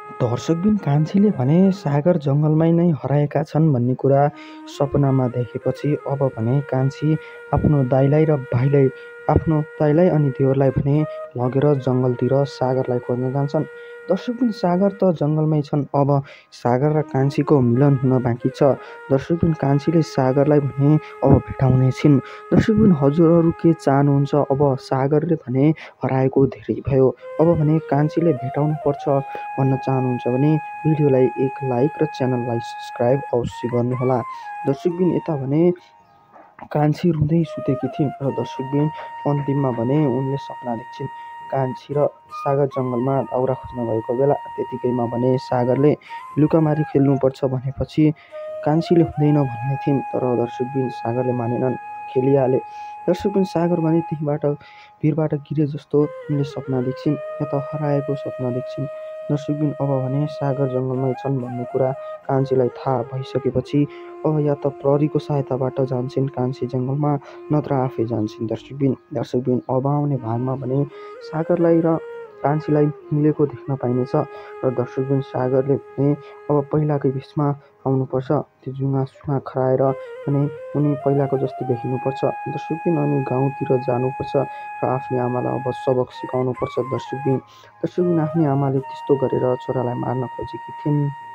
दर्शकबिन कान्छीले भने सागर जङ्गलमै नै हराएका छन् भन्ने कुरा सपनामा देखेपछि अब भने कान्छी आफ्नो दाइलाई अनि देवरलाई भने लगेर जङ्गलतिर सागरलाई खोज्न जान्छन्। दर्शकबिन सागर त जङ्गलमै छन्। अब सागर र कान्छीको मिलन हुन बाँकी छ। दर्शकबिन कान्छीले सागरलाई भने अब भेटाउने छिन्। दर्शकबिन हजुरहरू के चाहनुहुन्छ? अब सागरले भने हराएको धेरै भयो, अब भने कान्छीले भेटाउनु पर्छ भन्न चाहनुहुन्छ भने भिडियोलाई एक लाइक र च्यानललाई सब्सक्राइब अवश्य गर्नुहोला। दर्शकबिन यता भने कान्छी रुँदै सुतेकी थिइन् र दर्शकबिन अन्तिममा भने उनले सपना देख्छिन् कान्छी र सागर जङ्गलमा दाउरा खोज्न गएको बेला। त्यतिकैमा भने सागरले लुकामारी खेल्नुपर्छ भनेपछि कान्छीले हुँदैन भन्ने थिइन्, तर दर्शकबिन सागरले मानेनन्, खेलिहाले। दर्शकबिन सागर भने त्यहीँबाट भिरबाट गिरे जस्तो उनले सपना देख्छिन्, यता हराएको सपना देख्छिन्। दर्शकबिन अब भने सागर जङ्गलमै छन् भन्ने कुरा कान्छीलाई थाहा भइसकेपछि अब या त प्रहरीको सहायताबाट जान्छन् कान्छी जङ्गलमा, नत्र आफै जान्छन्। दर्शकबिन अब आउने भागमा भने सागरलाई र कान्छीलाई मिलेको देख्न पाइनेछ र दर्शकबिन सागरले भने अब पहिलाकै भेषमा आउनुपर्छ, त्यो जुङ्गा खराएर भने उनी पहिलाको जस्तो देखिनुपर्छ। दर्शकबिन अनि गाउँतिर जानुपर्छ र आफ्नी आमालाई अब सबक सिकाउनुपर्छ। दर्शकबिन आफ्नी आमाले त्यस्तो गरेर छोरालाई मार्न खोजेकी थिइन्।